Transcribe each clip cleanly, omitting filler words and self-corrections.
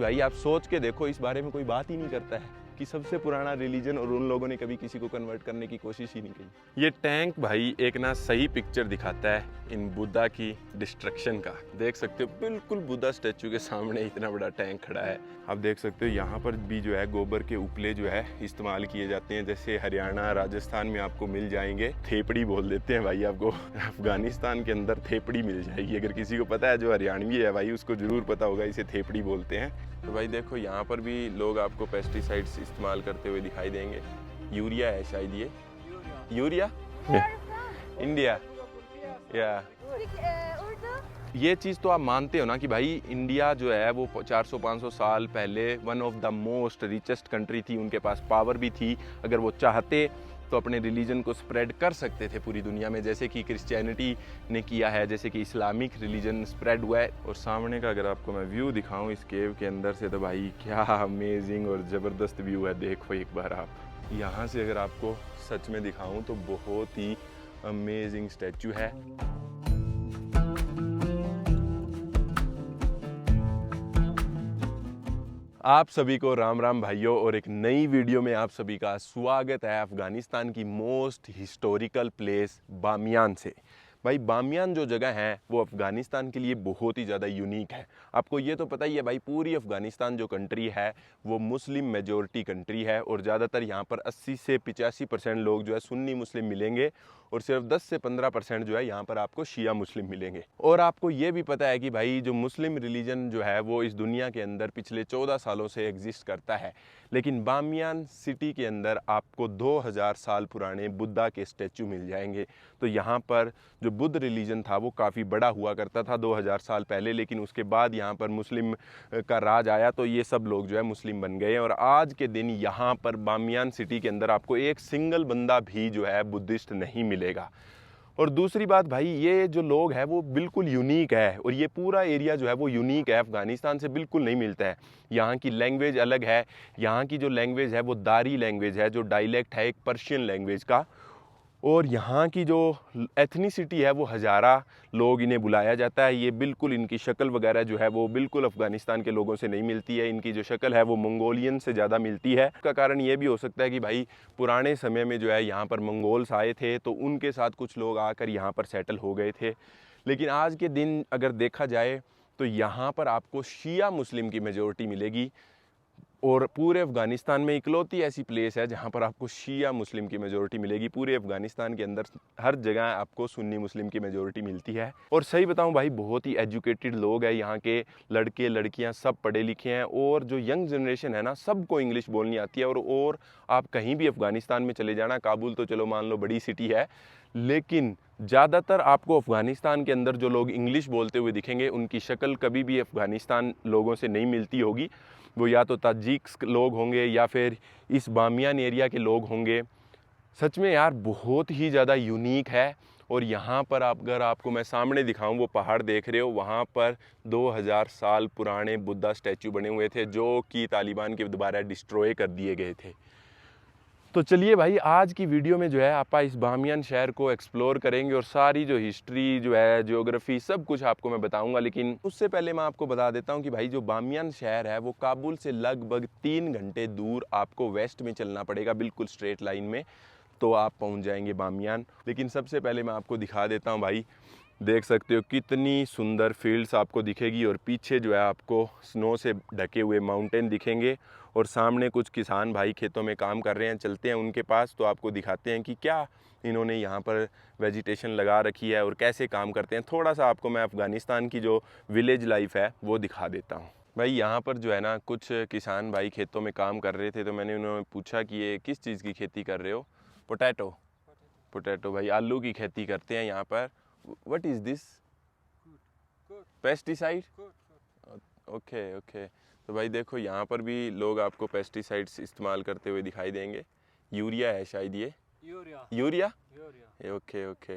भाई आप सोच के देखो, इस बारे में कोई बात ही नहीं करता है कि सबसे पुराना रिलीजन और उन लोगों ने कभी किसी को कन्वर्ट करने की कोशिश ही नहीं की। ये टैंक भाई एक ना सही पिक्चर दिखाता है इन बुद्धा की डिस्ट्रक्शन का। देख सकते हो बिल्कुल बुद्धा स्टैचू के सामने इतना बड़ा टैंक खड़ा है। आप देख सकते हो यहाँ पर भी जो है गोबर के उपले जो है इस्तेमाल किए जाते हैं। जैसे हरियाणा राजस्थान में आपको मिल जाएंगे, थेपड़ी बोल देते हैं भाई आपको। अफगानिस्तान के अंदर थेपड़ी मिल जाएगी। अगर किसी को पता है जो हरियाणवी है भाई, उसको जरूर पता होगा इसे थेपड़ी बोलते हैं। तो भाई देखो यहाँ पर भी लोग आपको पेस्टिसाइड्स इस्तेमाल करते हुए दिखाई देंगे। यूरिया है शायद ये, यूरिया इंडिया या ये चीज़ तो आप मानते हो ना कि भाई इंडिया जो है वो 400-500 साल पहले one of the most richest country थी। उनके पास पावर भी थी, अगर वो चाहते तो अपने रिलीजन को स्प्रेड कर सकते थे पूरी दुनिया में, जैसे कि क्रिश्चियनिटी ने किया है, जैसे कि इस्लामिक रिलीजन स्प्रेड हुआ है। और सामने का अगर आपको मैं व्यू दिखाऊं इस केव के अंदर से, तो भाई क्या अमेजिंग और ज़बरदस्त व्यू है। देखो एक बार आप यहाँ से अगर आपको सच में दिखाऊं तो बहुत ही अमेजिंग स्टैचू है। आप सभी को राम राम भाइयों, और एक नई वीडियो में आप सभी का स्वागत है अफ़गानिस्तान की मोस्ट हिस्टोरिकल प्लेस बामियान से। भाई बामियान जो जगह है वो अफ़गानिस्तान के लिए बहुत ही ज़्यादा यूनिक है। आपको ये तो पता ही है भाई, पूरी अफ़गानिस्तान जो कंट्री है वो मुस्लिम मेजॉरिटी कंट्री है, और ज़्यादातर यहाँ पर 80 से 85% लोग जो है सुन्नी मुस्लिम मिलेंगे, और सिर्फ 10 से 15% जो है यहाँ पर आपको शिया मुस्लिम मिलेंगे। और आपको ये भी पता है कि भाई जो मुस्लिम रिलीजन जो है वो इस दुनिया के अंदर पिछले 14 सालों से एग्जिस्ट करता है, लेकिन बामियान सिटी के अंदर आपको 2000 साल पुराने बुद्धा के स्टैचू मिल जाएंगे। तो यहाँ पर जो बुद्ध रिलीजन था वो काफ़ी बड़ा हुआ करता था 2000 साल पहले, लेकिन उसके बाद यहाँ पर मुस्लिम का राज आया तो ये सब लोग जो है मुस्लिम बन गए। और आज के दिन यहाँ पर बामियान सिटी के अंदर आपको एक सिंगल बंदा भी जो है बुद्धिस्ट नहीं मिलेगा। और दूसरी बात भाई, ये जो लोग हैं वो बिल्कुल यूनिक है, और ये पूरा एरिया जो है वो यूनिक है, अफ़गानिस्तान से बिल्कुल नहीं मिलता है। यहाँ की लैंग्वेज अलग है। यहाँ की जो लैंग्वेज है वो दारी लैंग्वेज है, जो डायलेक्ट है एक पर्शियन लैंग्वेज का। और यहाँ की जो एथनिसिटी है वो हज़ारा लोग इन्हें बुलाया जाता है। ये बिल्कुल इनकी शक्ल वगैरह जो है वो बिल्कुल अफ़गानिस्तान के लोगों से नहीं मिलती है। इनकी जो शक्ल है वो मंगोलियन से ज़्यादा मिलती है। इसका कारण ये भी हो सकता है कि भाई पुराने समय में जो है यहाँ पर मंगोल्स आए थे, तो उनके साथ कुछ लोग आकर यहाँ पर सेटल हो गए थे। लेकिन आज के दिन अगर देखा जाए तो यहाँ पर आपको शिया मुस्लिम की मेजॉरिटी मिलेगी, और पूरे अफ़गानिस्तान में इकलौती ऐसी प्लेस है जहाँ पर आपको शिया मुस्लिम की मेजॉरिटी मिलेगी। पूरे अफ़गानिस्तान के अंदर हर जगह आपको सुन्नी मुस्लिम की मेजॉरिटी मिलती है। और सही बताऊँ भाई, बहुत ही एजुकेटेड लोग हैं यहाँ के, लड़के लड़कियाँ सब पढ़े लिखे हैं, और जो यंग जनरेशन है ना सबको इंग्लिश बोलनी आती है। और आप कहीं भी अफ़गानिस्तान में चले जाना, काबुल तो चलो मान लो बड़ी सिटी है, लेकिन ज़्यादातर आपको अफ़गानिस्तान के अंदर जो लोग इंग्लिश बोलते हुए दिखेंगे उनकी शक्ल कभी भी अफ़गानिस्तान लोगों से नहीं मिलती होगी। वो या तो ताजिक लोग होंगे या फिर इस बामियान एरिया के लोग होंगे। सच में यार बहुत ही ज़्यादा यूनिक है। और यहाँ पर अगर आपको मैं सामने दिखाऊं, वो पहाड़ देख रहे हो, वहाँ पर 2000 साल पुराने बुद्धा स्टैचू बने हुए थे जो कि तालिबान के द्वारा डिस्ट्रॉय कर दिए गए थे। तो चलिए भाई, आज की वीडियो में जो है आप इस बामियान शहर को एक्सप्लोर करेंगे, और सारी जो हिस्ट्री जो है, ज्योग्राफी, सब कुछ आपको मैं बताऊंगा। लेकिन उससे पहले मैं आपको बता देता हूं कि भाई जो बामियान शहर है वो काबुल से लगभग 3 घंटे दूर आपको वेस्ट में चलना पड़ेगा, बिल्कुल स्ट्रेट लाइन में, तो आप पहुंच जाएंगे बामियान। लेकिन सबसे पहले मैं आपको दिखा देता हूँ भाई, देख सकते हो कितनी सुंदर फील्ड्स आपको दिखेगी, और पीछे जो है आपको स्नो से ढके हुए माउंटेन दिखेंगे, और सामने कुछ किसान भाई खेतों में काम कर रहे हैं। चलते हैं उनके पास तो आपको दिखाते हैं कि क्या इन्होंने यहाँ पर वेजिटेशन लगा रखी है और कैसे काम करते हैं। थोड़ा सा आपको मैं अफ़गानिस्तान की जो विलेज लाइफ है वो दिखा देता हूँ। भाई यहाँ पर जो है ना कुछ किसान भाई खेतों में काम कर रहे थे, तो मैंने उन्होंने पूछा कि ये किस चीज़ की खेती कर रहे हो। पोटैटो भाई, आलू की खेती करते हैं यहाँ पर। What is this? Pesticide. Okay. तो भाई देखो यहाँ पर भी लोग आपको पेस्टिसाइड्स इस्तेमाल करते हुए दिखाई देंगे। यूरिया है शायद ये, यूरिया। ओके।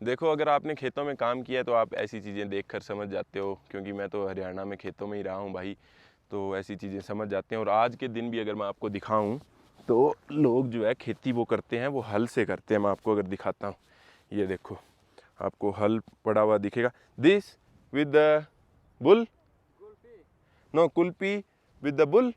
देखो अगर आपने खेतों में काम किया है तो आप ऐसी चीज़ें देखकर समझ जाते हो, क्योंकि मैं तो हरियाणा में खेतों में ही रहा हूँ भाई, तो ऐसी चीज़ें समझ जाते हैं। और आज के दिन भी अगर मैं आपको दिखाऊँ तो लोग जो है खेती वो करते हैं, वो हल से करते हैं। मैं आपको अगर दिखाता हूँ, ये देखो आपको हल पड़ा हुआ दिखेगा। This with the bull, no kulfi with the bull.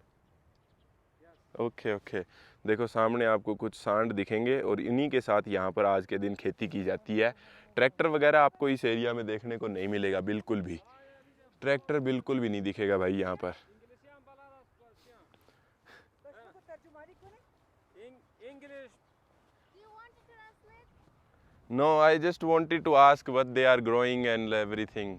Okay okay. देखो सामने आपको कुछ सांड दिखेंगे और इन्हीं के साथ यहाँ पर आज के दिन खेती की जाती है। ट्रैक्टर वगैरह आपको इस एरिया में देखने को नहीं मिलेगा, बिल्कुल भी ट्रैक्टर बिल्कुल भी नहीं दिखेगा भाई यहाँ पर। No I just wanted to ask what they are growing and everything.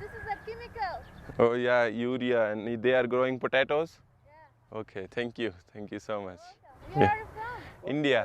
This is a chemical. Oh yeah, urea, and they are growing potatoes. Yeah. Okay, thank you so much. Where are you from? India.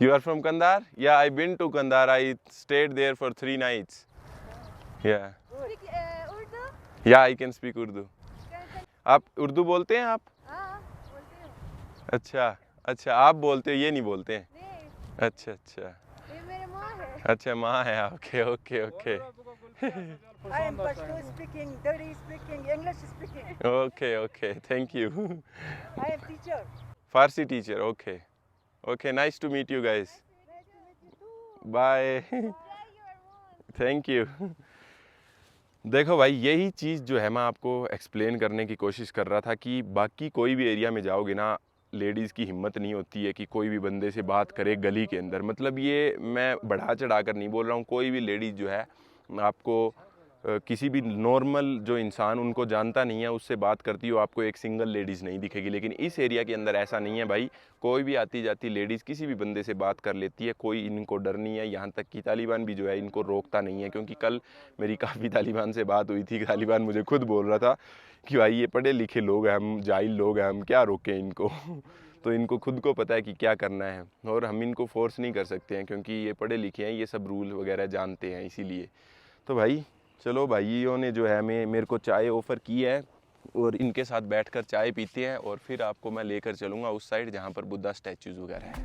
You are from Kandahar? Yeah, I've been to Kandahar. I stayed there for 3 nights. Yeah. Speak Urdu? Yeah, I can speak Urdu. Can- आप उर्दू बोलते हैं आप? हाँ, बोलती हूँ। अच्छा अच्छा, आप बोलते हो, ये नहीं बोलते हैं? नहीं, अच्छा अच्छा ये मेरे माँ है। अच्छा, माँ है। Okay okay okay I I am Pashto speaking, Dari speaking, English speaking. Okay okay, thank you. I am teacher. Farsi teacher. Okay okay, nice to meet you guys. Nice to meet you too. Bye. Yeah, you are wrong. Thank you. देखो भाई, यही चीज़ जो है मैं आपको explain करने की कोशिश कर रहा था कि बाकी कोई भी एरिया में जाओगे ना, लेडीज़ की हिम्मत नहीं होती है कि कोई भी बंदे से बात करे गली के अंदर। मतलब ये मैं बढ़ा चढ़ा कर नहीं बोल रहा हूँ, कोई भी लेडीज़ जो है आपको किसी भी नॉर्मल जो इंसान उनको जानता नहीं है उससे बात करती हो, आपको एक सिंगल लेडीज़ नहीं दिखेगी। लेकिन इस एरिया के अंदर ऐसा नहीं है भाई, कोई भी आती जाती लेडीज़ किसी भी बंदे से बात कर लेती है, कोई इनको डर नहीं है। यहाँ तक कि तालिबान भी जो है इनको रोकता नहीं है, क्योंकि कल मेरी काफ़ी तालिबान से बात हुई थी। तालिबान मुझे खुद बोल रहा था कि भाई ये पढ़े लिखे लोग हैं, हम जाहिल लोग हैं, हम क्या रोकें इनको। तो इनको खुद को पता है कि क्या करना है और हम इनको फोर्स नहीं कर सकते हैं, क्योंकि ये पढ़े लिखे हैं, ये सब रूल वगैरह जानते हैं इसीलिए। तो भाई चलो, भाइयों ने जो है मेरे को चाय ऑफ़र की है और इनके साथ बैठकर चाय पीते हैं और फिर आपको मैं लेकर चलूँगा उस साइड जहाँ पर बुद्धा स्टैचूज़ वगैरह है।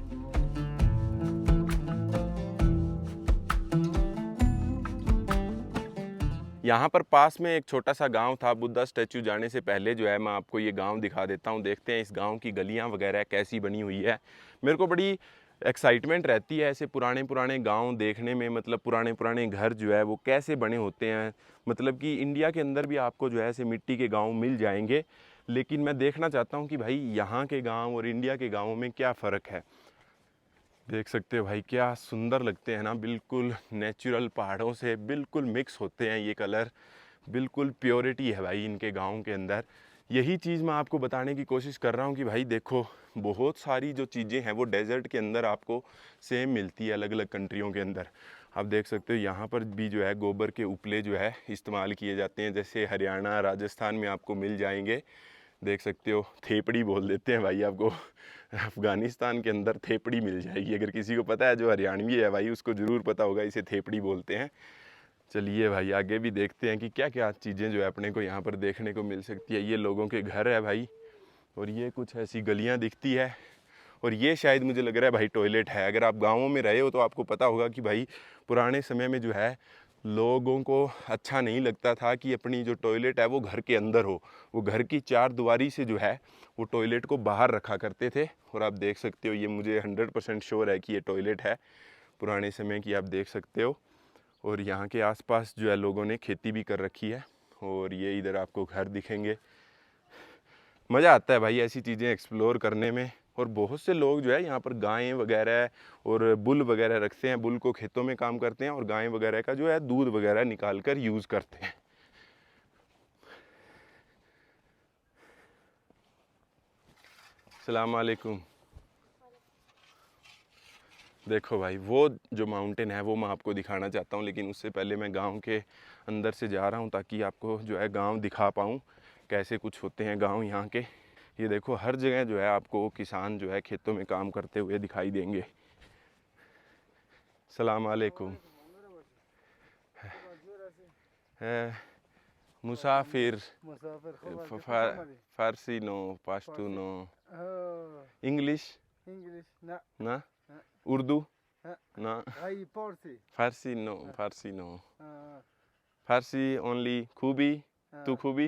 यहाँ पर पास में एक छोटा सा गांव था। बुद्धा स्टैचू जाने से पहले जो है मैं आपको ये गांव दिखा देता हूँ। देखते हैं इस गांव की गलियाँ वगैरह कैसी बनी हुई है। मेरे को बड़ी एक्साइटमेंट रहती है ऐसे पुराने पुराने गांव देखने में। मतलब पुराने पुराने घर जो है वो कैसे बने होते हैं। मतलब कि इंडिया के अंदर भी आपको जो है ऐसे मिट्टी के गांव मिल जाएंगे, लेकिन मैं देखना चाहता हूं कि भाई यहाँ के गांव और इंडिया के गांवों में क्या फ़र्क है। देख सकते हो भाई, क्या सुंदर लगते हैं ना, बिल्कुल नेचुरल पहाड़ों से बिल्कुल मिक्स होते हैं ये कलर। बिल्कुल प्योरिटी है भाई इनके गाँव के अंदर। यही चीज़ मैं आपको बताने की कोशिश कर रहा हूँ कि भाई देखो, बहुत सारी जो चीज़ें हैं वो डेजर्ट के अंदर आपको सेम मिलती है अलग अलग कंट्रियों के अंदर। आप देख सकते हो यहाँ पर भी जो है गोबर के उपले जो है इस्तेमाल किए जाते हैं, जैसे हरियाणा राजस्थान में आपको मिल जाएंगे। देख सकते हो, थेपड़ी बोल देते हैं भाई आपको। अफ़गानिस्तान के अंदर थेपड़ी मिल जाएगी। अगर किसी को पता है, जो हरियाणवी है भाई, उसको ज़रूर पता होगा इसे थेपड़ी बोलते हैं। चलिए भाई आगे भी देखते हैं कि क्या क्या चीज़ें जो है अपने को यहाँ पर देखने को मिल सकती है। ये लोगों के घर है भाई, और ये कुछ ऐसी गलियाँ दिखती है, और ये शायद मुझे लग रहा है भाई टॉयलेट है। अगर आप गाँवों में रहे हो तो आपको पता होगा कि भाई पुराने समय में जो है लोगों को अच्छा नहीं लगता था कि अपनी जो टॉयलेट है वो घर के अंदर हो। वो घर की चार दीवारी से जो है वो टॉयलेट को बाहर रखा करते थे। और आप देख सकते हो, ये मुझे 100% श्योर है कि ये टॉयलेट है पुराने समय की, आप देख सकते हो। और यहाँ के आसपास जो है लोगों ने खेती भी कर रखी है, और ये इधर आपको घर दिखेंगे। मज़ा आता है भाई ऐसी चीज़ें एक्सप्लोर करने में। और बहुत से लोग जो है यहाँ पर गायें वगैरह और बुल वगैरह रखते हैं। बुल को खेतों में काम करते हैं और गायें वगैरह का जो है दूध वगैरह निकाल कर यूज़ करते हैं। अस्सलाम वालेकुम। देखो भाई, वो जो माउंटेन है वो मैं आपको दिखाना चाहता हूँ, लेकिन उससे पहले मैं गांव के अंदर से जा रहा हूँ ताकि आपको जो है गांव दिखा पाऊँ कैसे कुछ होते हैं गांव यहाँ के। ये देखो, हर जगह जो है आपको किसान जो है खेतों में काम करते हुए दिखाई देंगे। सलाम अलैकुम। मुसाफिर Farsi no, Pashto no, English English, na, ना, उर्दू ना, I Parsi. Farsi no, Farsi no, Farsi only. खूबी, तू खूबी,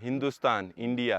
हिंदुस्तान इंडिया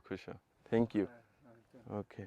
खुश हो thank you okay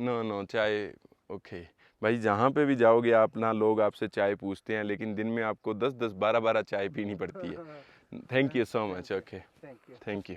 no no chai okay भाई जहाँ पे भी जाओगे आप ना लोग आपसे चाय पूछते हैं लेकिन दिन में आपको 10-10 12-12 चाय पीनी पड़ती है thank you so much okay Thank you. Thank you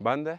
बंद है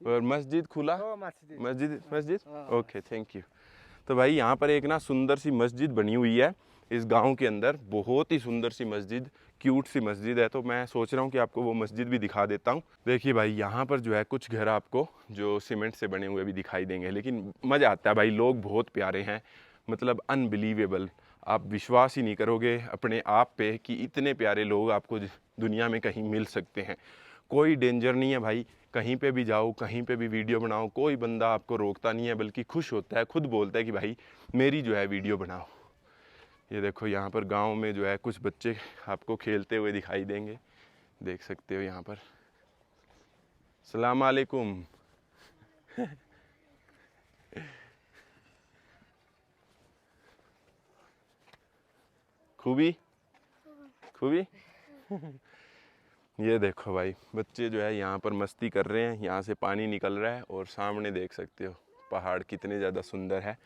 और मस्जिद खुला हाँ, मस्जिद मस्जिद मस्जिद हाँ। ओके थैंक यू तो भाई यहाँ पर एक ना सुंदर सी मस्जिद बनी हुई है इस गांव के अंदर बहुत ही सुंदर सी मस्जिद क्यूट सी मस्जिद है तो मैं सोच रहा हूँ कि आपको वो मस्जिद भी दिखा देता हूँ देखिए भाई यहाँ पर जो है कुछ घर आपको जो सीमेंट से बने हुए भी दिखाई देंगे लेकिन मज़ा आता है भाई लोग बहुत प्यारे हैं मतलब अनबिलीवेबल आप विश्वास ही नहीं करोगे अपने आप पे कि इतने प्यारे लोग आपको दुनिया में कहीं मिल सकते हैं कोई डेंजर नहीं है भाई कहीं पे भी जाओ कहीं पे भी वीडियो बनाओ कोई बंदा आपको रोकता नहीं है बल्कि खुश होता है खुद बोलता है कि भाई मेरी जो है वीडियो बनाओ ये देखो यहाँ पर गांव में जो है कुछ बच्चे आपको खेलते हुए दिखाई देंगे देख सकते हो यहाँ पर सलाम अलैकुम खूबी खूबी ये देखो भाई बच्चे जो है यहाँ पर मस्ती कर रहे हैं यहाँ से पानी निकल रहा है और सामने देख सकते हो पहाड़ कितने ज़्यादा सुंदर है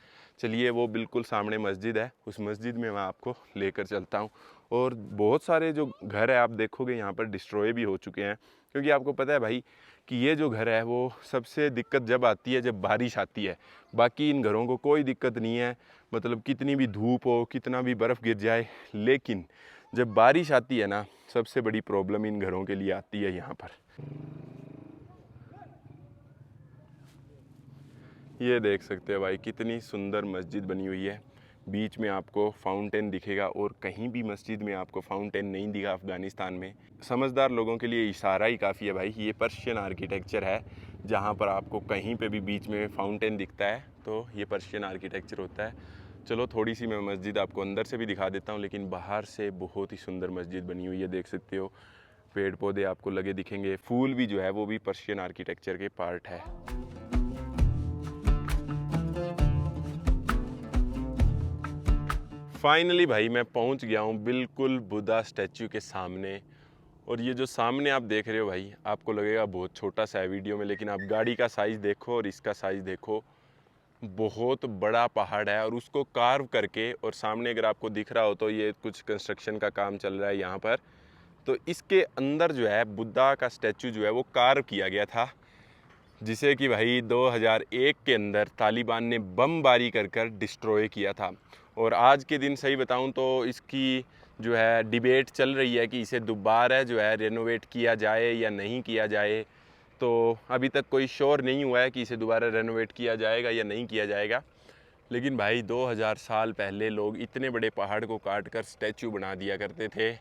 चलिए वो बिल्कुल सामने मस्जिद है उस मस्जिद में मैं आपको लेकर चलता हूँ और बहुत सारे जो घर है आप देखोगे यहाँ पर डिस्ट्रॉय भी हो चुके हैं क्योंकि आपको पता है भाई कि ये जो घर है वो सबसे दिक्कत जब आती है जब बारिश आती है बाकी इन घरों को कोई दिक्कत नहीं है मतलब कितनी भी धूप हो कितना भी बर्फ़ गिर जाए लेकिन जब बारिश आती है ना सबसे बड़ी प्रॉब्लम इन घरों के लिए आती है यहाँ पर ये देख सकते हो भाई कितनी सुंदर मस्जिद बनी हुई है बीच में आपको फाउंटेन दिखेगा और कहीं भी मस्जिद में आपको फाउंटेन नहीं दिखा अफ़गानिस्तान में समझदार लोगों के लिए इशारा ही काफ़ी है भाई ये पर्शियन आर्किटेक्चर है जहाँ पर आपको कहीं पे भी बीच में फाउंटेन दिखता है तो ये पर्शियन आर्किटेक्चर होता है चलो थोड़ी सी मैं मस्जिद आपको अंदर से भी दिखा देता हूँ लेकिन बाहर से बहुत ही सुंदर मस्जिद बनी हुई है देख सकते हो पेड़ पौधे आपको लगे दिखेंगे फूल भी जो है वो भी पर्शियन आर्किटेक्चर के पार्ट है फाइनली भाई मैं पहुंच गया हूं बिल्कुल बुद्धा स्टैचू के सामने और ये जो सामने आप देख रहे हो भाई आपको लगेगा बहुत छोटा सा है वीडियो में लेकिन आप गाड़ी का साइज़ देखो और इसका साइज़ देखो बहुत बड़ा पहाड़ है और उसको कार्व करके और सामने अगर आपको दिख रहा हो तो ये कुछ कंस्ट्रक्शन का काम चल रहा है यहाँ पर तो इसके अंदर जो है बुद्धा का स्टैचू जो है वो कार्व किया गया था जिसे कि भाई 2001 के अंदर तालिबान ने बमबारी कर कर डिस्ट्रॉय किया था और आज के दिन सही बताऊं तो इसकी जो है डिबेट चल रही है कि इसे दोबारा जो है रेनोवेट किया जाए या नहीं किया जाए तो अभी तक कोई श्योर नहीं हुआ है कि इसे दोबारा रेनोवेट किया जाएगा या नहीं किया जाएगा लेकिन भाई 2000 साल पहले लोग इतने बड़े पहाड़ को काट कर स्टैचू बना दिया करते थे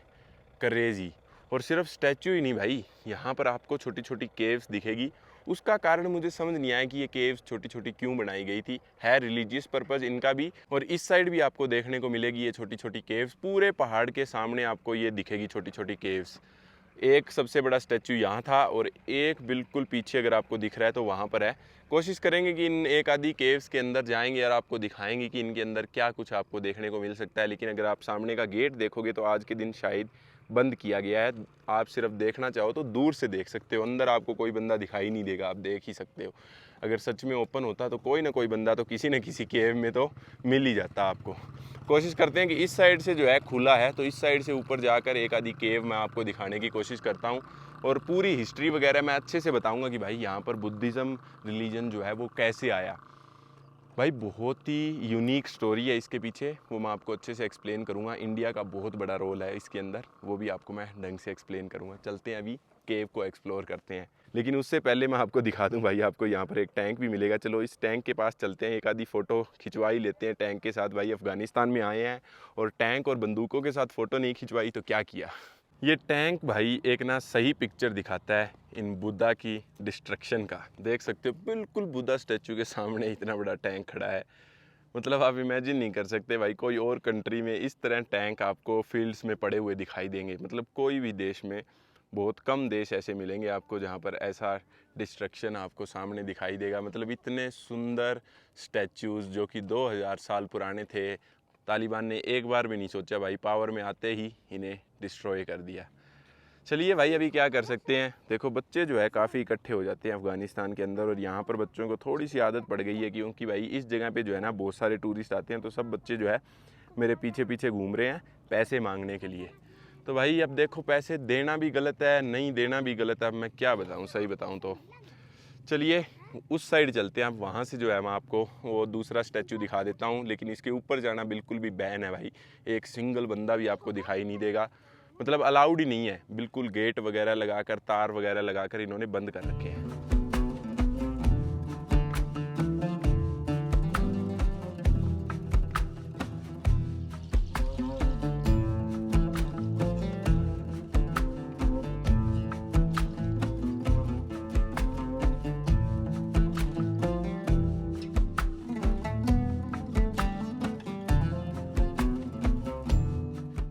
क्रेजी और सिर्फ स्टैचू ही नहीं भाई यहाँ पर आपको छोटी छोटी केव्स दिखेगी उसका कारण मुझे समझ नहीं आया कि ये केव्स छोटी छोटी क्यों बनाई गई थी है रिलीजियस पर्पस इनका भी और इस साइड भी आपको देखने को मिलेगी ये छोटी छोटी केव्स पूरे पहाड़ के सामने आपको ये दिखेगी छोटी छोटी केव्स एक सबसे बड़ा स्टैचू यहाँ था और एक बिल्कुल पीछे अगर आपको दिख रहा है तो वहाँ पर है कोशिश करेंगे कि इन एक आधी केव्स के अंदर जाएंगे और आपको दिखाएंगे कि इनके अंदर क्या कुछ आपको देखने को मिल सकता है लेकिन अगर आप सामने का गेट देखोगे तो आज के दिन शायद बंद किया गया है आप सिर्फ देखना चाहो तो दूर से देख सकते हो अंदर आपको कोई बंदा दिखाई नहीं देगा आप देख ही सकते हो अगर सच में ओपन होता तो कोई ना कोई बंदा तो किसी न किसी केव में तो मिल ही जाता आपको कोशिश करते हैं कि इस साइड से जो है खुला है तो इस साइड से ऊपर जाकर एक आधी केव मैं आपको दिखाने की कोशिश करता हूँ और पूरी हिस्ट्री वगैरह मैं अच्छे से बताऊँगा कि भाई यहाँ पर बुद्धिज़्म रिलीजन जो है वो कैसे आया भाई बहुत ही यूनिक स्टोरी है इसके पीछे वो मैं आपको अच्छे से एक्सप्लेन करूँगा इंडिया का बहुत बड़ा रोल है इसके अंदर वो भी आपको मैं ढंग से एक्सप्लेन करूँगा चलते हैं अभी केव को एक्सप्लोर करते हैं लेकिन उससे पहले मैं आपको दिखा दूं भाई आपको यहाँ पर एक टैंक भी मिलेगा चलो इस टैंक के पास चलते हैं एक आधी फ़ोटो खिंचवा ही लेते हैं टैंक के साथ भाई अफ़गानिस्तान में आए हैं और टैंक और बंदूकों के साथ फ़ोटो नहीं खिंचवाई तो क्या किया ये टैंक भाई एक ना सही पिक्चर दिखाता है इन बुद्धा की डिस्ट्रक्शन का देख सकते हो बिल्कुल बुद्धा स्टैचू के सामने इतना बड़ा टैंक खड़ा है मतलब आप इमेजिन नहीं कर सकते भाई कोई और कंट्री में इस तरह टैंक आपको फील्ड्स में पड़े हुए दिखाई देंगे मतलब कोई भी देश में बहुत कम देश ऐसे मिलेंगे आपको जहाँ पर ऐसा डिस्ट्रक्शन आपको सामने दिखाई देगा। मतलब इतने सुंदर स्टैचूज़ जो कि 2000 साल पुराने थे, तालिबान ने एक बार भी नहीं सोचा भाई, पावर में आते ही इन्हें डिस्ट्रॉय कर दिया। चलिए भाई, अभी क्या कर सकते हैं। देखो बच्चे जो है काफ़ी इकट्ठे हो जाते हैं अफ़गानिस्तान के अंदर, और यहाँ पर बच्चों को थोड़ी सी आदत पड़ गई है, क्योंकि भाई इस जगह पे जो है ना बहुत सारे टूरिस्ट आते हैं, तो सब बच्चे जो है मेरे पीछे पीछे घूम रहे हैं पैसे मांगने के लिए। तो भाई अब देखो, पैसे देना भी गलत है, नहीं देना भी गलत है। अब मैं क्या बताऊँ, सही बताऊँ तो चलिए उस साइड चलते हैं। अब वहाँ से जो है मैं आपको वो दूसरा स्टैचू दिखा देता हूँ, लेकिन इसके ऊपर जाना बिल्कुल भी बैन है भाई। एक सिंगल बंदा भी आपको दिखाई नहीं देगा, मतलब अलाउड ही नहीं है। बिल्कुल गेट वगैरह लगाकर, तार वगैरह लगाकर इन्होंने बंद कर रखे हैं।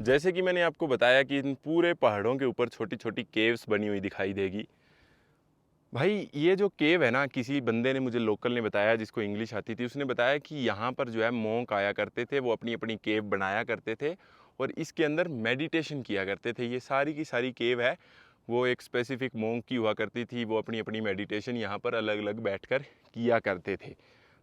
जैसे कि मैंने आपको बताया कि इन पूरे पहाड़ों के ऊपर छोटी छोटी केव्स बनी हुई दिखाई देगी। भाई ये जो केव है ना, किसी बंदे ने, मुझे लोकल ने बताया जिसको इंग्लिश आती थी, उसने बताया कि यहाँ पर जो है मोंक आया करते थे, वो अपनी अपनी केव बनाया करते थे और इसके अंदर मेडिटेशन किया करते थे। ये सारी की सारी केव है, वो एक स्पेसिफिक मोंक की हुआ करती थी, वो अपनी अपनी मेडिटेशन यहाँ पर अलग अलग बैठकर किया करते थे।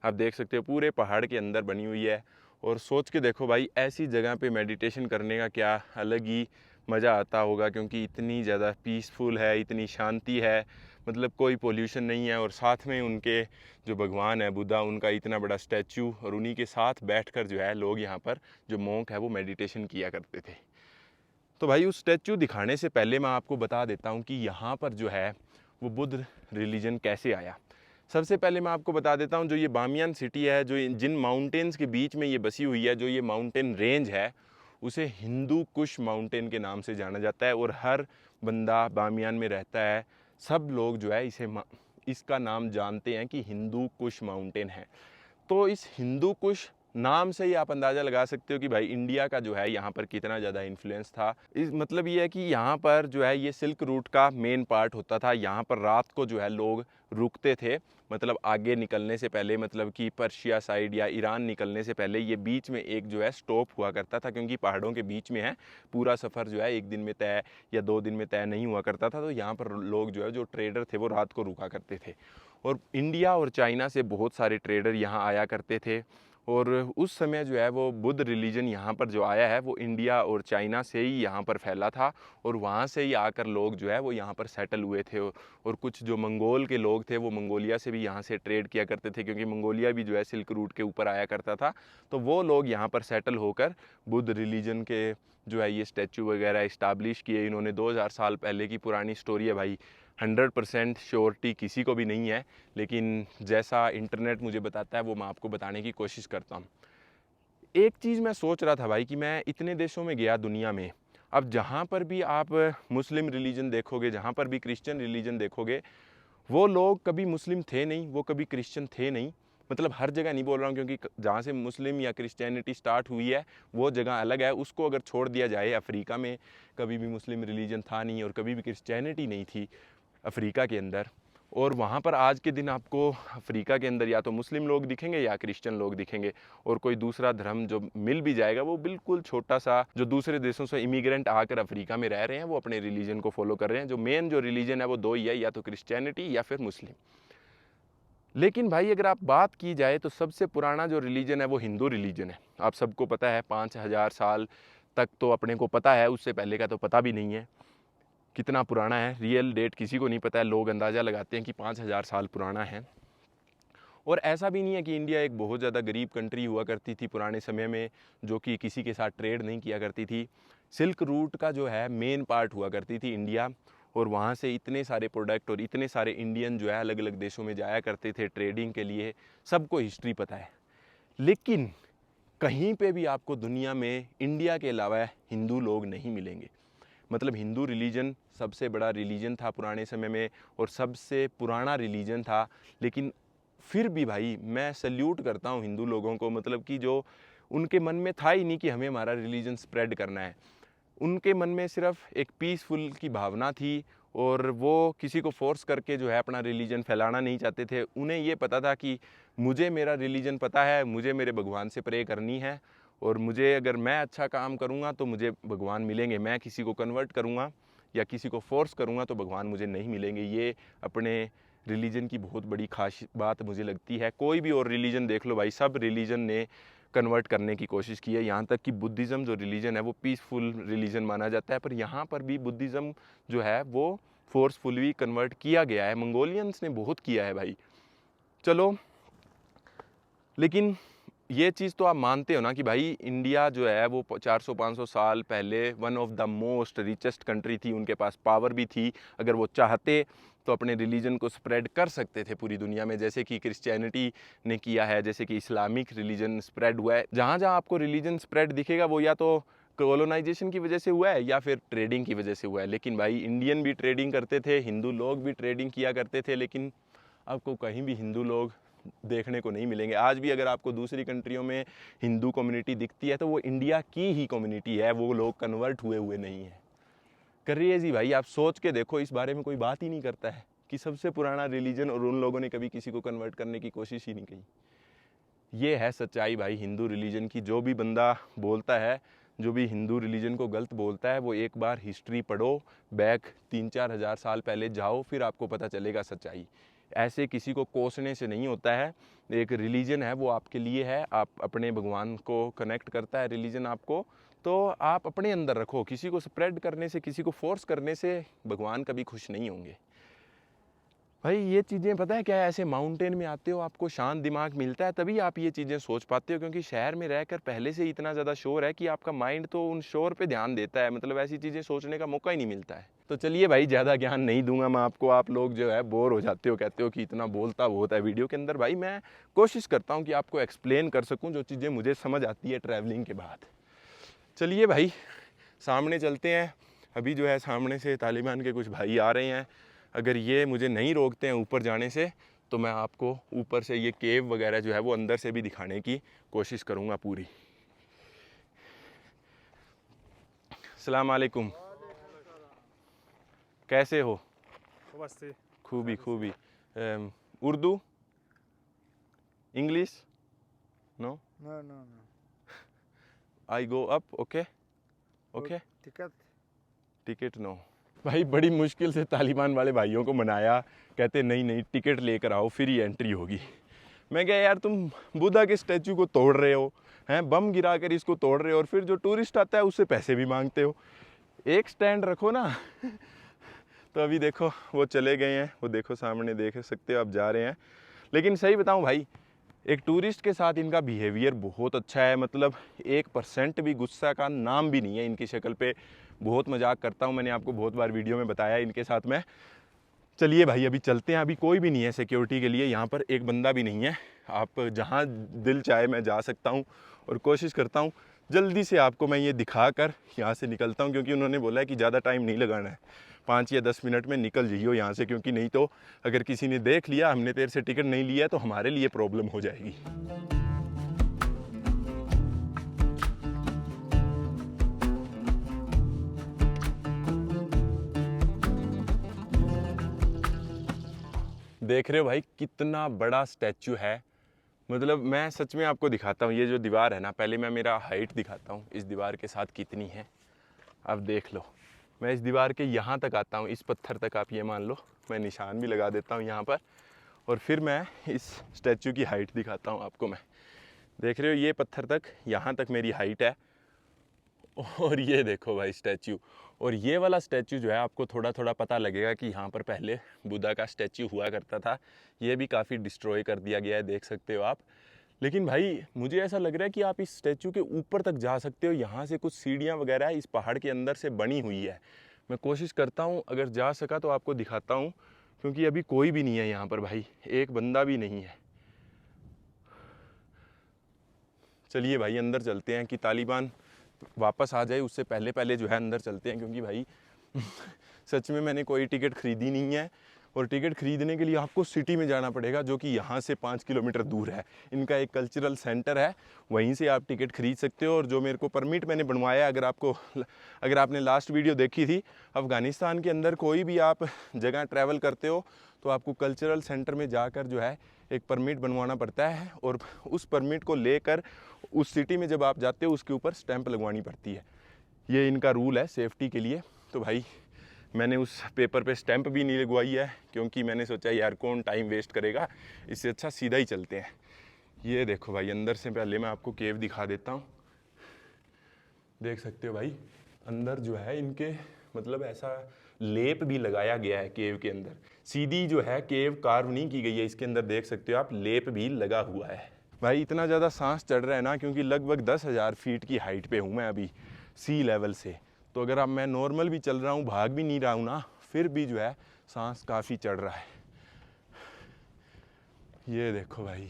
आप देख सकते हो पूरे पहाड़ के अंदर बनी हुई है। और सोच के देखो भाई, ऐसी जगह पे मेडिटेशन करने का क्या अलग ही मज़ा आता होगा, क्योंकि इतनी ज़्यादा पीसफुल है, इतनी शांति है, मतलब कोई पोल्यूशन नहीं है। और साथ में उनके जो भगवान है बुद्धा, उनका इतना बड़ा स्टैचू, और उन्हीं के साथ बैठकर जो है लोग यहाँ पर जो मोंक है वो मेडिटेशन किया करते थे। तो भाई उस स्टैचू दिखाने से पहले मैं आपको बता देता हूँ कि यहाँ पर जो है वो बुद्ध रिलीजन कैसे आया। सबसे पहले मैं आपको बता देता हूँ, जो ये बामियान सिटी है, जो जिन माउंटेन्स के बीच में ये बसी हुई है, जो ये माउंटेन रेंज है, उसे हिंदू कुश माउंटेन के नाम से जाना जाता है। और हर बंदा बामियान में रहता है, सब लोग जो है इसका नाम जानते हैं कि हिंदू कुश माउंटेन है। तो इस हिंदू कुश नाम से ही आप अंदाज़ा लगा सकते हो कि भाई इंडिया का जो है यहाँ पर कितना ज़्यादा इन्फ्लुएंस था। इस मतलब ये है कि यहाँ पर जो है ये सिल्क रूट का मेन पार्ट होता था। यहाँ पर रात को जो है लोग रुकते थे, मतलब आगे निकलने से पहले, मतलब कि पर्शिया साइड या ईरान निकलने से पहले ये बीच में एक जो है स्टॉप हुआ करता था, क्योंकि पहाड़ों के बीच में है। पूरा सफ़र जो है एक दिन में तय या 2 दिन में तय नहीं हुआ करता था। तो यहाँ पर लोग जो है, जो ट्रेडर थे, वो रात को रुका करते थे। और इंडिया और चाइना से बहुत सारे ट्रेडर यहाँ आया करते थे। और उस समय जो है वो बुद्ध रिलीजन यहाँ पर जो आया है वो इंडिया और चाइना से ही यहाँ पर फैला था, और वहाँ से ही आकर लोग जो है वो यहाँ पर सेटल हुए थे। और कुछ जो मंगोल के लोग थे वो मंगोलिया से भी यहाँ से ट्रेड किया करते थे, क्योंकि मंगोलिया भी जो है सिल्क रूट के ऊपर आया करता था। तो वो लोग यहाँ पर सेटल होकर बुद्ध रिलीजन के जो है ये स्टैचू वगैरह इस्टाब्लिश किए इन्होंने। 2000 साल पहले की पुरानी स्टोरी है भाई, 100% श्योरिटी किसी को भी नहीं है, लेकिन जैसा इंटरनेट मुझे बताता है वो मैं आपको बताने की कोशिश करता हूँ। एक चीज़ मैं सोच रहा था भाई कि मैं इतने देशों में गया दुनिया में, अब जहाँ पर भी आप मुस्लिम रिलीजन देखोगे, जहाँ पर भी क्रिश्चियन रिलीजन देखोगे, वो लोग कभी मुस्लिम थे नहीं, वो कभी क्रिश्चियन थे नहीं। मतलब हर जगह नहीं बोल रहा हूँ, क्योंकि जहाँ से मुस्लिम या क्रिश्चियनिटी स्टार्ट हुई है वो जगह अलग है। उसको अगर छोड़ दिया जाए, अफ्रीका में कभी भी मुस्लिम रिलीजन था नहीं और कभी भी क्रिश्चियनिटी नहीं थी अफ्रीका के अंदर। और वहाँ पर आज के दिन आपको अफ्रीका के अंदर या तो मुस्लिम लोग दिखेंगे या क्रिश्चियन लोग दिखेंगे, और कोई दूसरा धर्म जो मिल भी जाएगा वो बिल्कुल छोटा सा, जो दूसरे देशों से इमिग्रेंट आकर अफ्रीका में रह रहे हैं वो अपने रिलीजन को फॉलो कर रहे हैं। जो मेन जो रिलीजन है वो 2 ही है, या तो क्रिश्चियनिटी या फिर मुस्लिम। लेकिन भाई अगर आप बात की जाए तो सबसे पुराना जो रिलीजन है वो हिंदू रिलीजन है। आप सबको पता है 5000 साल तक तो अपने को पता है, उससे पहले का तो पता भी नहीं है कितना पुराना है। रियल डेट किसी को नहीं पता है, लोग अंदाज़ा लगाते हैं कि 5000 साल पुराना है। और ऐसा भी नहीं है कि इंडिया एक बहुत ज़्यादा गरीब कंट्री हुआ करती थी पुराने समय में, जो कि किसी के साथ ट्रेड नहीं किया करती थी। सिल्क रूट का जो है मेन पार्ट हुआ करती थी इंडिया, और वहाँ से इतने सारे प्रोडक्ट और इतने सारे इंडियन जो है अलग अलग देशों में जाया करते थे ट्रेडिंग के लिए। सबको हिस्ट्री पता है। लेकिन कहीं पे भी आपको दुनिया में इंडिया के अलावा हिंदू लोग नहीं मिलेंगे। मतलब हिंदू रिलीजन सबसे बड़ा रिलीजन था पुराने समय में और सबसे पुराना रिलीजन था। लेकिन फिर भी भाई मैं सल्यूट करता हूँ हिंदू लोगों को, मतलब कि जो उनके मन में था ही नहीं कि हमें हमारा रिलीजन स्प्रेड करना है। उनके मन में सिर्फ एक पीसफुल की भावना थी और वो किसी को फोर्स करके जो है अपना रिलीजन फैलाना नहीं चाहते थे। उन्हें ये पता था कि मुझे मेरा रिलीजन पता है, मुझे मेरे भगवान से प्रे करनी है और मुझे अगर मैं अच्छा काम करूँगा तो मुझे भगवान मिलेंगे। मैं किसी को कन्वर्ट करूँगा या किसी को फोर्स करूँगा तो भगवान मुझे नहीं मिलेंगे। ये अपने रिलीजन की बहुत बड़ी खास बात मुझे लगती है। कोई भी और रिलीजन देख लो भाई, सब रिलीजन ने कन्वर्ट करने की कोशिश की है। यहाँ तक कि बुद्धिज़्म जो रिलीजन है वो पीसफुल रिलीजन माना जाता है, पर यहाँ पर भी बुद्धिज़्म जो है वो फोर्सफुली कन्वर्ट किया गया है। मंगोलियंस ने बहुत किया है भाई। चलो, लेकिन ये चीज़ तो आप मानते हो ना कि भाई इंडिया जो है वो 400-500 साल पहले one of the most richest country थी। उनके पास पावर भी थी, अगर वो चाहते तो अपने रिलीजन को स्प्रेड कर सकते थे पूरी दुनिया में, जैसे कि क्रिश्चियनिटी ने किया है, जैसे कि इस्लामिक रिलीजन स्प्रेड हुआ है। जहाँ जहाँ आपको रिलीजन स्प्रेड दिखेगा वो या तो कॉलोनाइजेशन की वजह से हुआ है या फिर ट्रेडिंग की वजह से हुआ है। लेकिन भाई इंडियन भी ट्रेडिंग करते थे, हिंदू लोग भी ट्रेडिंग किया करते थे, लेकिन आपको कहीं भी हिंदू लोग देखने को नहीं मिलेंगे। आज भी अगर आपको दूसरी कंट्रियों में हिंदू कम्युनिटी दिखती है तो वो इंडिया की ही कम्युनिटी है, वो लोग कन्वर्ट हुए नहीं हैं। क्रेजी भाई, आप सोच के देखो, इस बारे में कोई बात ही नहीं करता है कि सबसे पुराना रिलीजन और उन लोगों ने कभी किसी को कन्वर्ट करने की कोशिश ही नहीं की। ये है सच्चाई भाई हिंदू रिलीजन की। जो भी बंदा बोलता है, जो भी हिंदू रिलीजन को गलत बोलता है, वो एक बार हिस्ट्री पढ़ो, बैक 3-4 हज़ार साल पहले जाओ, फिर आपको पता चलेगा सच्चाई। ऐसे किसी को कोसने से नहीं होता है। एक रिलीजन है वो आपके लिए है, आप अपने भगवान को कनेक्ट करता है रिलीजन आपको, तो आप अपने अंदर रखो। किसी को स्प्रेड करने से, किसी को फोर्स करने से भगवान कभी खुश नहीं होंगे भाई। ये चीज़ें पता है क्या है, ऐसे माउंटेन में आते हो, आपको शांत दिमाग मिलता है, तभी आप ये चीज़ें सोच पाते हो। क्योंकि शहर में रहकर पहले से ही इतना ज़्यादा शोर है कि आपका माइंड तो उन शोर पे ध्यान देता है, मतलब ऐसी चीज़ें सोचने का मौका ही नहीं मिलता है। तो चलिए भाई, ज़्यादा ज्ञान नहीं दूंगा मैं आपको। आप लोग जो है बोर हो जाते हो, कहते हो कि इतना बोलता बहुत है वीडियो के अंदर। भाई मैं कोशिश करता हूँ कि आपको एक्सप्लेन कर सकूँ जो चीज़ें मुझे समझ आती है ट्रैवलिंग के बाद। चलिए भाई, सामने चलते हैं। अभी जो है सामने से तालिबान के कुछ भाई आ रहे हैं। अगर ये मुझे नहीं रोकते हैं ऊपर जाने से तो मैं आपको ऊपर से ये केव वगैरह जो है वो अंदर से भी दिखाने की कोशिश करूँगा पूरी। अस्सलाम वालेकुम, कैसे हो? खूबी खूबी। Urdu, English? No No, no, no. I go up, okay okay. Ticket ticket no. भाई बड़ी मुश्किल से तालिबान वाले भाइयों को मनाया, कहते नहीं नहीं टिकट लेकर आओ फिर ही एंट्री होगी। मैं कहा यार तुम बुद्धा के स्टैचू को तोड़ रहे हो, हैं बम गिरा कर इसको तोड़ रहे हो, और फिर जो टूरिस्ट आता है उससे पैसे भी मांगते हो। एक स्टैंड रखो ना। तो अभी देखो वो चले गए हैं, वो देखो सामने देख सकते हो आप, जा रहे हैं। लेकिन सही बताऊं भाई, एक टूरिस्ट के साथ इनका बिहेवियर बहुत अच्छा है। मतलब 1% भी गुस्सा का नाम भी नहीं है इनकी शक्ल पे। बहुत मजाक करता हूँ, मैंने आपको बहुत बार वीडियो में बताया इनके साथ मैं। चलिए भाई अभी चलते हैं। अभी कोई भी नहीं है सिक्योरिटी के लिए, यहाँ पर एक बंदा भी नहीं है। आप जहाँ दिल चाहे मैं जा सकता हूँ, और कोशिश करता हूँ जल्दी से आपको मैं ये दिखा कर यहाँ से निकलता हूँ, क्योंकि उन्होंने बोला है कि ज़्यादा टाइम नहीं लगाना है, 5 या 10 मिनट में निकल जाइयो यहाँ से, क्योंकि नहीं तो अगर किसी ने देख लिया हमने तेरे से टिकट नहीं लिया तो हमारे लिए प्रॉब्लम हो जाएगी। देख रहे हो भाई कितना बड़ा स्टैचू है। मतलब मैं सच में आपको दिखाता हूँ, ये जो दीवार है ना, पहले मैं मेरा हाइट दिखाता हूँ इस दीवार के साथ कितनी है। अब देख लो, मैं इस दीवार के यहाँ तक आता हूँ, इस पत्थर तक आप ये मान लो, मैं निशान भी लगा देता हूँ यहाँ पर, और फिर मैं इस स्टैचू की हाइट दिखाता हूँ आपको। मैं देख रहे हो ये पत्थर तक, यहाँ तक मेरी हाइट है। और ये देखो भाई स्टैचू, और ये वाला स्टैचू जो है आपको थोड़ा थोड़ा पता लगेगा कि यहाँ पर पहले बुद्धा का स्टैचू हुआ करता था। ये भी काफ़ी डिस्ट्रॉय कर दिया गया है, देख सकते हो आप। लेकिन भाई मुझे ऐसा लग रहा है कि आप इस स्टैचू के ऊपर तक जा सकते हो। यहाँ से कुछ सीढ़ियाँ वगैरह इस पहाड़ के अंदर से बनी हुई है। मैं कोशिश करता हूँ अगर जा सका तो आपको दिखाता हूँ, क्योंकि अभी कोई भी नहीं है यहाँ पर भाई, एक बंदा भी नहीं है। चलिए भाई अंदर चलते हैं कि तालिबान वापस आ जाए उससे पहले पहले जो है अंदर चलते हैं, क्योंकि भाई सच में मैंने कोई टिकट ख़रीदी नहीं है। और टिकट खरीदने के लिए आपको सिटी में जाना पड़ेगा, जो कि यहाँ से 5 किलोमीटर दूर है। इनका एक कल्चरल सेंटर है, वहीं से आप टिकट खरीद सकते हो। और जो मेरे को परमिट मैंने बनवाया, अगर आपने लास्ट वीडियो देखी थी, अफ़गानिस्तान के अंदर कोई भी आप जगह ट्रैवल करते हो तो आपको कल्चरल सेंटर में जाकर जो है एक परमिट बनवाना पड़ता है, और उस परमिट को लेकर उस सिटी में जब आप जाते हो उसके ऊपर स्टैंप लगवानी पड़ती है। ये इनका रूल है सेफ्टी के लिए। तो भाई मैंने उस पेपर पे स्टैंप भी नहीं लगवाई है, क्योंकि मैंने सोचा यार कौन टाइम वेस्ट करेगा, इससे अच्छा सीधा ही चलते हैं। ये देखो भाई, अंदर से पहले मैं आपको केव दिखा देता हूँ। देख सकते हो भाई, अंदर जो है इनके मतलब ऐसा लेप भी लगाया गया है केव के अंदर। सीधी जो है केव कार्व नहीं की गई है, इसके अंदर देख सकते हो आप लेप भी लगा हुआ है। भाई इतना ज़्यादा सांस चढ़ रहा है ना, क्योंकि लगभग 10,000 फीट की हाइट पे हूँ मैं अभी सी लेवल से। तो अगर अब मैं नॉर्मल भी चल रहा हूँ, भाग भी नहीं रहा हूँ ना, फिर भी जो है सांस काफ़ी चढ़ रहा है। ये देखो भाई,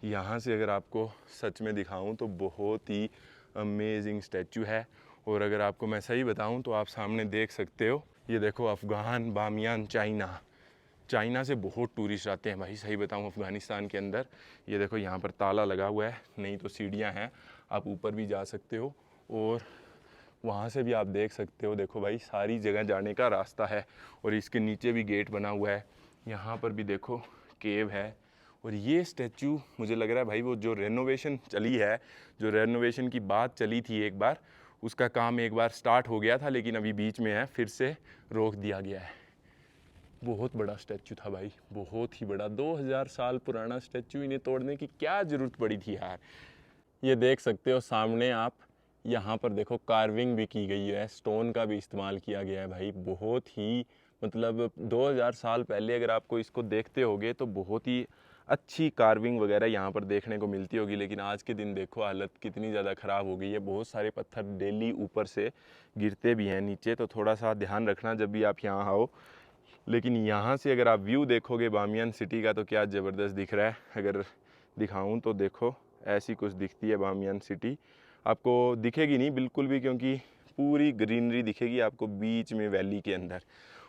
यहाँ से अगर आपको सच में दिखाऊँ तो बहुत ही अमेजिंग स्टैचू है। और अगर आपको मैं सही बताऊँ तो आप सामने देख सकते हो, ये देखो अफ़गान बामियान चाइना से बहुत टूरिस्ट आते हैं भाई, सही बताऊँ अफ़गानिस्तान के अंदर। ये देखो यहाँ पर ताला लगा हुआ है, नहीं तो सीढ़ियाँ हैं, आप ऊपर भी जा सकते हो और वहाँ से भी आप देख सकते हो। देखो भाई, सारी जगह जाने का रास्ता है, और इसके नीचे भी गेट बना हुआ है। यहाँ पर भी देखो केव है। और ये स्टैचू मुझे लग रहा है भाई वो जो रेनोवेशन चली है, जो रेनोवेशन की बात चली थी एक बार, उसका काम एक बार स्टार्ट हो गया था, लेकिन अभी बीच में है, फिर से रोक दिया गया है। बहुत बड़ा स्टैचू था भाई, बहुत ही बड़ा, 2000 साल पुराना स्टैचू, इन्हें तोड़ने की क्या ज़रूरत पड़ी थी यार। ये देख सकते हो सामने आप, यहाँ पर देखो कार्विंग भी की गई है, स्टोन का भी इस्तेमाल किया गया है भाई। बहुत ही मतलब 2000 साल पहले अगर आपको इसको देखते होगे तो बहुत ही अच्छी कार्विंग वगैरह यहाँ पर देखने को मिलती होगी, लेकिन आज के दिन देखो हालत कितनी ज़्यादा ख़राब हो गई है। बहुत सारे पत्थर डेली ऊपर से गिरते भी हैं नीचे, तो थोड़ा सा ध्यान रखना जब भी आप यहाँ आओ। लेकिन यहाँ से अगर आप व्यू देखोगे बामियान सिटी का तो क्या ज़बरदस्त दिख रहा है। अगर दिखाऊँ तो देखो ऐसी कुछ दिखती है बामियान सिटी। आपको दिखेगी नहीं बिल्कुल भी, क्योंकि पूरी ग्रीनरी दिखेगी आपको बीच में वैली के अंदर।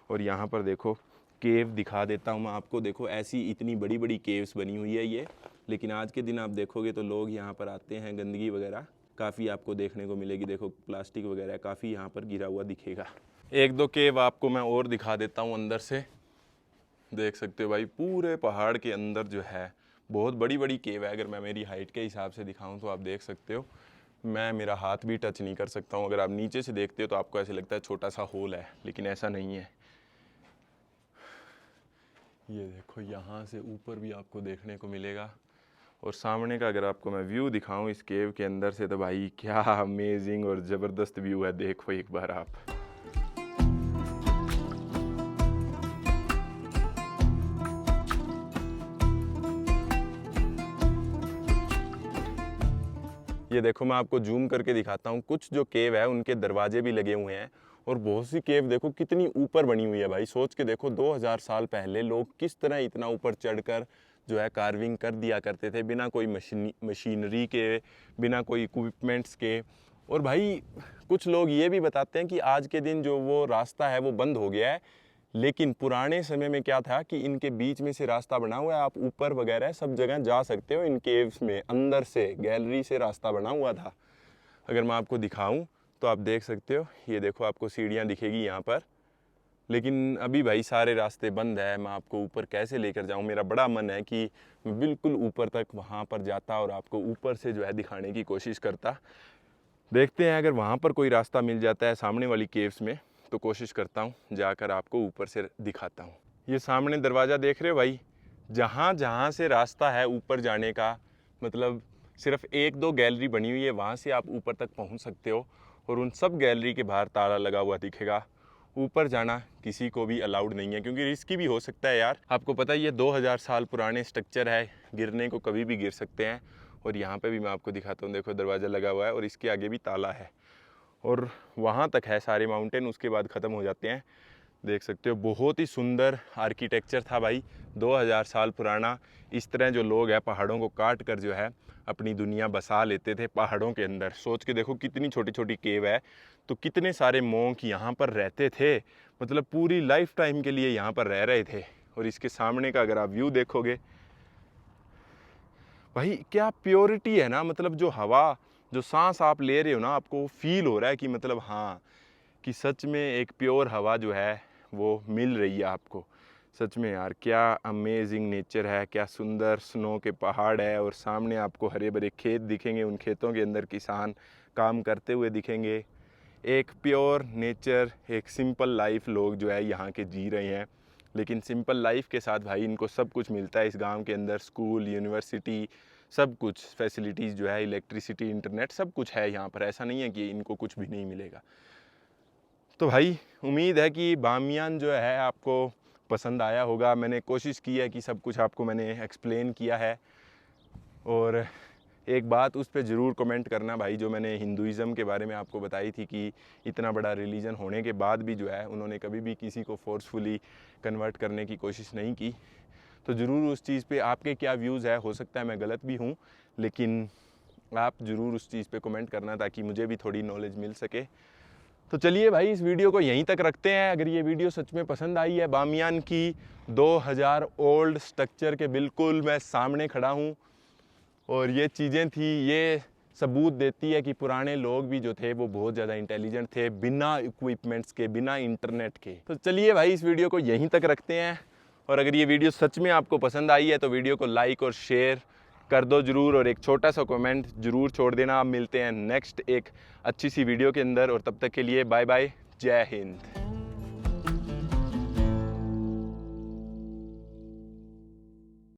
और यहाँ पर देखो केव दिखा देता हूँ मैं आपको। देखो ऐसी इतनी बड़ी बड़ी केव्स बनी हुई है ये, लेकिन आज के दिन आप देखोगे तो लोग यहाँ पर आते हैं, गंदगी वगैरह काफ़ी आपको देखने को मिलेगी। देखो प्लास्टिक वगैरह काफ़ी यहाँ पर गिरा हुआ दिखेगा। एक दो केव आपको मैं और दिखा देता हूँ अंदर से। देख सकते हो भाई, पूरे पहाड़ के अंदर जो है बहुत बड़ी बड़ी केव है। अगर मैं मेरी हाइट के हिसाब से दिखाऊँ तो आप देख सकते हो, मैं मेरा हाथ भी टच नहीं कर सकता हूँ। अगर आप नीचे से देखते हो तो आपको ऐसे लगता है छोटा सा होल है, लेकिन ऐसा नहीं है। ये देखो यहाँ से ऊपर भी आपको देखने को मिलेगा। और सामने का अगर आपको मैं व्यू दिखाऊं इस केव के अंदर से, तो भाई क्या अमेजिंग और ज़बरदस्त व्यू है। देखो एक बार आप, ये देखो मैं आपको जूम करके दिखाता हूँ। कुछ जो केव है उनके दरवाजे भी लगे हुए हैं, और बहुत सी केव देखो कितनी ऊपर बनी हुई है भाई। सोच के देखो 2000 साल पहले लोग किस तरह इतना ऊपर चढ़कर जो है कार्विंग कर दिया करते थे, बिना कोई मशीनरी के, बिना कोई इक्विपमेंट्स के। और भाई कुछ लोग ये भी बताते हैं कि आज के दिन जो वो रास्ता है वो बंद हो गया है, लेकिन पुराने समय में क्या था कि इनके बीच में से रास्ता बना हुआ है। आप ऊपर वगैरह सब जगह जा सकते हो इन केव्स में, अंदर से गैलरी से रास्ता बना हुआ था। अगर मैं आपको दिखाऊं तो आप देख सकते हो, ये देखो आपको सीढ़ियाँ दिखेगी यहाँ पर, लेकिन अभी भाई सारे रास्ते बंद है। मैं आपको ऊपर कैसे लेकर जाऊँ, मेरा बड़ा मन है कि मैं बिल्कुल ऊपर तक वहाँ पर जाता और आपको ऊपर से जो है दिखाने की कोशिश करता। देखते हैं अगर वहाँ पर कोई रास्ता मिल जाता है सामने वाली केव्स में, तो कोशिश करता हूँ जाकर आपको ऊपर से दिखाता हूँ। ये सामने दरवाज़ा देख रहे हो भाई, जहाँ जहाँ से रास्ता है ऊपर जाने का, मतलब सिर्फ एक दो गैलरी बनी हुई है, वहाँ से आप ऊपर तक पहुँच सकते हो। और उन सब गैलरी के बाहर ताला लगा हुआ दिखेगा। ऊपर जाना किसी को भी अलाउड नहीं है, क्योंकि रिस्की भी हो सकता है यार। आपको पता ही है 2000 साल पुराने स्ट्रक्चर है, गिरने को कभी भी गिर सकते हैं। और यहाँ पे भी मैं आपको दिखाता हूँ, देखो दरवाज़ा लगा हुआ है और इसके आगे भी ताला है, और वहाँ तक है सारे माउंटेन, उसके बाद ख़त्म हो जाते हैं। देख सकते हो बहुत ही सुंदर आर्किटेक्चर था भाई, 2000 साल पुराना। इस तरह जो लोग हैं पहाड़ों को काट कर जो है अपनी दुनिया बसा लेते थे पहाड़ों के अंदर। सोच के देखो कितनी छोटी छोटी केव है, तो कितने सारे मोंक यहाँ पर रहते थे, मतलब पूरी लाइफ टाइम के लिए यहाँ पर रह रहे थे। और इसके सामने का अगर आप व्यू देखोगे भाई, क्या प्योरिटी है ना, मतलब जो हवा, जो सांस आप ले रहे हो ना, आपको फील हो रहा है कि मतलब हाँ, कि सच में एक प्योर हवा जो है वो मिल रही है आपको। सच में यार क्या अमेजिंग नेचर है, क्या सुंदर स्नो के पहाड़ है, और सामने आपको हरे भरे खेत दिखेंगे, उन खेतों के अंदर किसान काम करते हुए दिखेंगे। एक प्योर नेचर, एक सिंपल लाइफ लोग जो है यहाँ के जी रहे हैं। लेकिन सिंपल लाइफ के साथ भाई इनको सब कुछ मिलता है इस गांव के अंदर, स्कूल, यूनिवर्सिटी, सब कुछ फैसिलिटीज़ जो है, इलेक्ट्रिसिटी, इंटरनेट, सब कुछ है यहाँ पर। ऐसा नहीं है कि इनको कुछ भी नहीं मिलेगा। तो भाई उम्मीद है कि बामियान जो है आपको पसंद आया होगा। मैंने कोशिश की है कि सब कुछ आपको मैंने एक्सप्लेन किया है। और एक बात उस पर ज़रूर कमेंट करना भाई, जो मैंने हिंदुज़म के बारे में आपको बताई थी कि इतना बड़ा रिलीजन होने के बाद भी जो है उन्होंने कभी भी किसी को फोर्सफुली कन्वर्ट करने की कोशिश नहीं की। तो ज़रूर उस चीज़ पे आपके क्या व्यूज़ है, हो सकता है मैं गलत भी हूँ, लेकिन आप ज़रूर उस चीज़ पे कमेंट करना ताकि मुझे भी थोड़ी नॉलेज मिल सके। तो चलिए भाई इस वीडियो को यहीं तक रखते हैं। अगर ये वीडियो सच में पसंद आई है, बामियान की 2000 ओल्ड स्ट्रक्चर के बिल्कुल मैं सामने खड़ा हूँ, और ये चीज़ें थी, ये सबूत देती है कि पुराने लोग भी जो थे वो बहुत ज़्यादा इंटेलिजेंट थे, बिना इक्विपमेंट्स के, बिना इंटरनेट के। तो चलिए भाई इस वीडियो को यहीं तक रखते हैं। और अगर ये वीडियो सच में आपको पसंद आई है तो वीडियो को लाइक और शेयर कर दो ज़रूर, और एक छोटा सा कमेंट ज़रूर छोड़ देना। आप मिलते हैं नेक्स्ट एक अच्छी सी वीडियो के अंदर, और तब तक के लिए बाय बाय, जय हिंद।